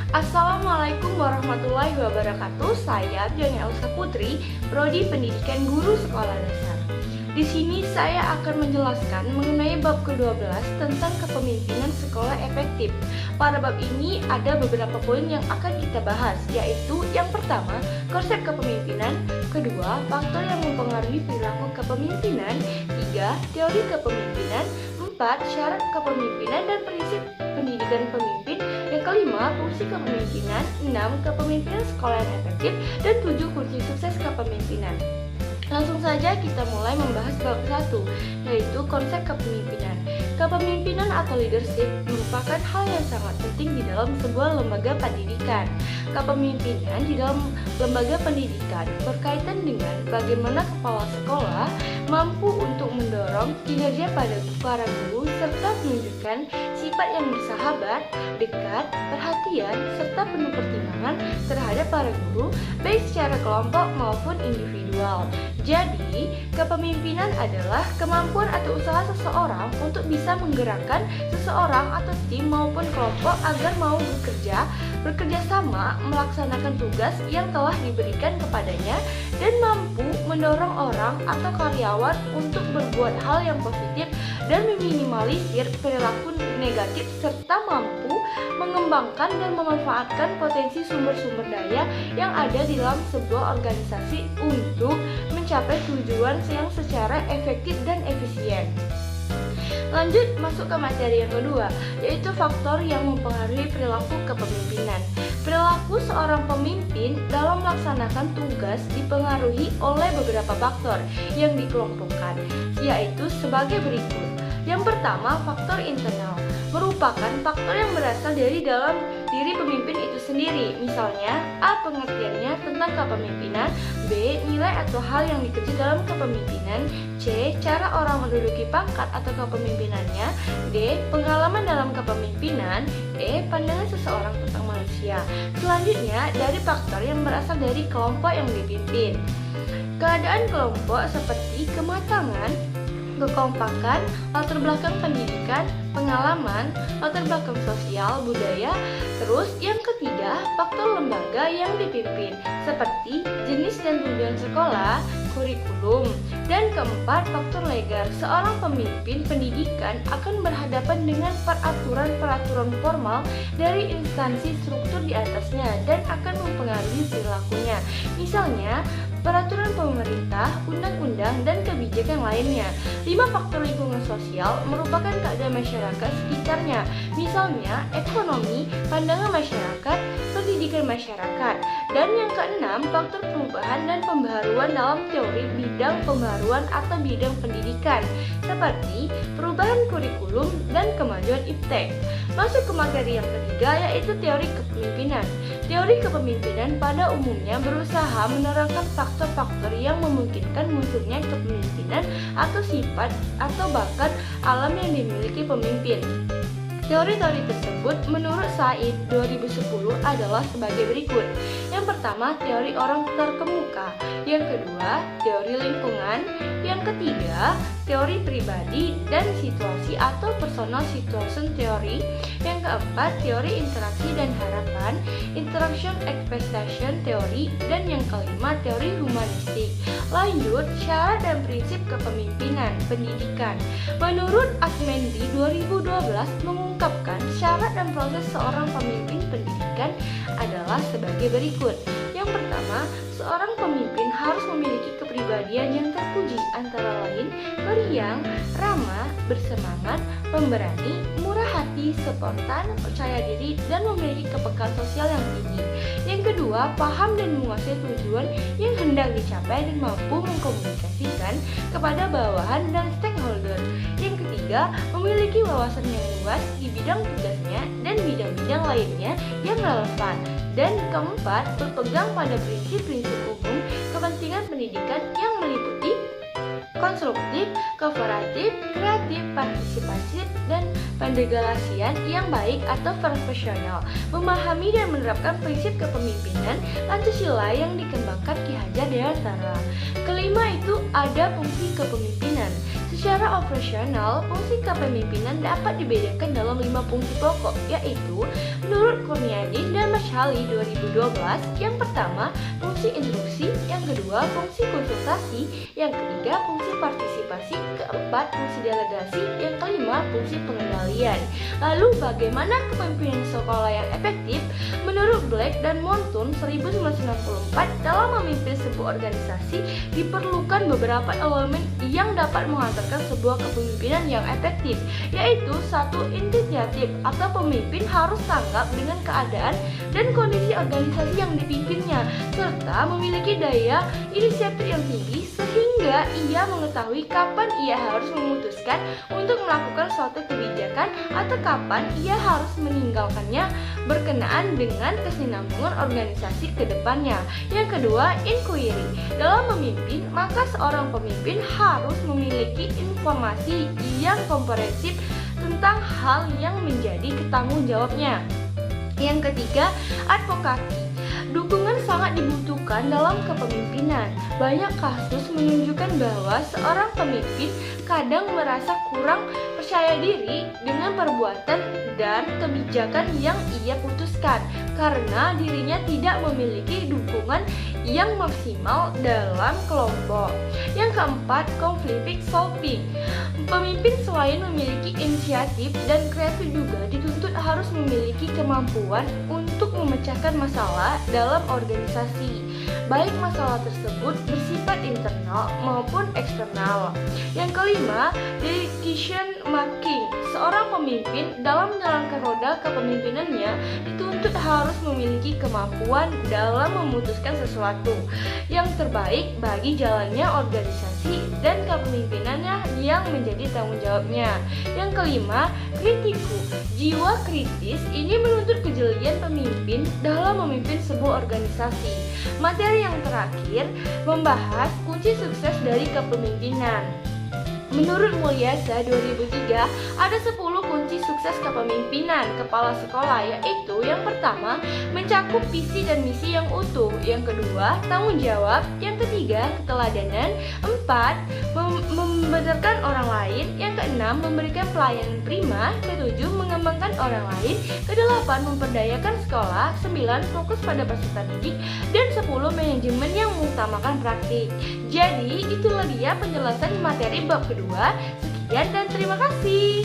Assalamualaikum warahmatullahi wabarakatuh. Saya Diani Elsa Putri, Prodi Pendidikan Guru Sekolah Dasar. Di sini saya akan menjelaskan mengenai bab ke-12 tentang kepemimpinan sekolah efektif. Pada bab ini ada beberapa poin yang akan kita bahas, yaitu yang pertama, konsep kepemimpinan, kedua, faktor yang mempengaruhi perilaku kepemimpinan, tiga, teori kepemimpinan, empat, syarat kepemimpinan dan prinsip pendidikan pemimpin, yang kelima, fungsi kepemimpinan, enam, kepemimpinan sekolah yang efektif, dan tujuh, kunci sukses kepemimpinan. Langsung saja kita mulai membahas bab 1, yaitu konsep kepemimpinan. Kepemimpinan atau leadership merupakan hal yang sangat penting di dalam sebuah lembaga pendidikan. Kepemimpinan di dalam lembaga pendidikan berkaitan dengan bagaimana kepala sekolah mampu untuk mendorong kinerja pada para guru serta menunjukkan sifat yang bersahabat, dekat, perhatian, serta penuh pertimbangan terhadap para guru, baik secara kelompok maupun individual. Jadi, kepemimpinan adalah kemampuan atau usaha seseorang untuk bisa menggerakkan seseorang atau tim maupun kelompok agar mau bekerja sama melaksanakan tugas yang telah diberikan kepadanya dan mampu mendorong orang atau karyawan untuk berbuat hal yang positif dan meminimalisir perilaku negatif serta mampu mengembangkan dan memanfaatkan potensi sumber-sumber daya yang ada di dalam sebuah organisasi untuk mencapai tujuan yang secara efektif dan efisien. Lanjut masuk ke materi yang kedua, yaitu faktor yang mempengaruhi perilaku kepemimpinan. Perilaku seorang pemimpin dalam melaksanakan tugas dipengaruhi oleh beberapa faktor yang dikelompokkan, yaitu sebagai berikut. Yang pertama, faktor internal merupakan faktor yang berasal dari dalam diri pemimpin itu sendiri. Misalnya, A. Pengertiannya tentang kepemimpinan, B. Nilai atau hal yang dikerja dalam kepemimpinan, C. Cara orang menduduki pangkat atau kepemimpinannya, D. Pengalaman dalam kepemimpinan, E. Pandangan seseorang tentang manusia. Selanjutnya, dari faktor yang berasal dari kelompok yang dipimpin. Keadaan kelompok seperti kematangan, kekompakan, latar belakang pendidikan, pengalaman, latar belakang sosial, budaya. Terus yang ketiga, faktor lembaga yang dipimpin seperti jenis dan tujuan sekolah, kurikulum. Dan keempat, faktor legal. Seorang pemimpin pendidikan akan berhadapan dengan peraturan-peraturan formal dari instansi struktur di atasnya dan akan mempengaruhi perilakunya. Misalnya, peraturan pemerintah, undang-undang, dan kebijakan lainnya. 5 faktor lingkungan sosial merupakan keadaan masyarakat sekitarnya, misalnya ekonomi, pandangan masyarakat, pendidikan masyarakat. Dan yang keenam, faktor perubahan dan pembaharuan dalam teori bidang pembaharuan atau bidang pendidikan, seperti perubahan kurikulum dan kemajuan iptek. Masuk ke materi yang ketiga, yaitu teori kepemimpinan. Teori kepemimpinan pada umumnya berusaha menerangkan faktor-faktor yang memungkinkan munculnya kepemimpinan atau sifat atau bakat alam yang dimiliki pemimpin. Teori-teori tersebut menurut Said 2010 adalah sebagai berikut. Yang pertama, teori orang terkemuka. Yang kedua, teori lingkungan. Yang ketiga, teori pribadi dan situasi atau personal situation theory. Yang keempat, teori interaksi dan harapan, interaction expectation theory. Dan yang kelima, teori humanistik. Lanjut, syarat dan prinsip kepemimpinan pendidikan. Menurut Asmendi 2012 mengungkapkan syarat dan proses seorang pemimpin pendidikan adalah sebagai berikut. Yang pertama, seorang pemimpin harus memiliki kepribadian yang terpuji, antara lain periang, ramah, bersemangat, pemberani, murah hati, spontan, percaya diri, dan memiliki kepekaan sosial yang tinggi. Yang kedua, paham dan menguasai tujuan yang hendak dicapai dan mampu mengkomunikasikan kepada bawahan dan stakeholder. Yang ketiga, memiliki wawasan yang luas di bidang tugasnya dan bidang-bidang lainnya yang relevan. Dan keempat, berpegang pada prinsip-prinsip umum kepentingan pendidikan yang meliputi konstruktif, kooperatif, kreatif, partisipatif, dan pendelegasian yang baik atau profesional. Memahami dan menerapkan prinsip kepemimpinan Pancasila yang dikembangkan Ki Hajar Dewantara. Kelima itu ada fungsi kepemimpinan. Secara operasional, fungsi kepemimpinan dapat dibedakan dalam 5 fungsi pokok, yaitu menurut Kurniadi dan Masyali 2012, yang pertama fungsi instruksi, yang kedua fungsi konsultasi, yang ketiga fungsi partisipasi, keempat fungsi delegasi, yang kelima fungsi pengendalian. Lalu bagaimana kepemimpinan sekolah yang efektif? Menurut Black dan Montun 1964, dalam memimpin sebuah organisasi diperlukan beberapa elemen yang dapat mengantarkan sebuah kepemimpinan yang efektif, yaitu satu, inisiatif atau pemimpin harus tanggap dengan keadaan dan kondisi organisasi yang dipimpinnya, serta memiliki daya inisiatif yang tinggi sehingga ia mengetahui kapan ia harus memutuskan untuk melakukan suatu kebijakan atau kapan ia harus meninggalkannya berkenaan dengan kesinambungan organisasi ke depannya. Yang kedua, inquiry. Dalam memimpin, maka seorang pemimpin harus memiliki informasi yang komprehensif tentang hal yang menjadi tanggung jawabnya. Yang ketiga, advokasi. Dukungan sangat dibutuhkan dalam kepemimpinan. Banyak kasus menunjukkan bahwa seorang pemimpin kadang merasa kurang percaya diri dengan perbuatan dan kebijakan yang ia putuskan karena dirinya tidak memiliki dukungan yang maksimal dalam kelompok. Yang keempat, conflict solving. Pemimpin selain memiliki inisiatif dan kreatif juga dituntut harus memiliki kemampuan untuk memecahkan masalah dalam organisasi, baik masalah tersebut bersifat internal maupun eksternal. Yang kelima, decision making. Seorang pemimpin dalam menjalankan roda kepemimpinannya dituntut harus memiliki kemampuan dalam memutuskan sesuatu yang terbaik bagi jalannya organisasi dan kepemimpinannya yang menjadi tanggung jawabnya. Yang kelima, kritiku. Jiwa kritis ini menuntut kejelian pemimpin dalam memimpin sebuah organisasi. Materi yang terakhir membahas kunci sukses dari kepemimpinan. Menurut Mulyasa 2003, ada 10 kunci sukses kepemimpinan kepala sekolah, yaitu yang pertama, mencakup visi dan misi yang utuh. Yang kedua, tanggung jawab. Yang ketiga, keteladanan. Empat, membenarkan orang lain. Yang keenam, memberikan pelayanan prima. Ketujuh, mengembangkan orang lain. Kedelapan, memperdayakan sekolah. 9, fokus pada peserta didik. Dan 10, manajemen yang mengutamakan praktik. Jadi, itulah dia penjelasan materi bab kedua. Sekian dan terima kasih.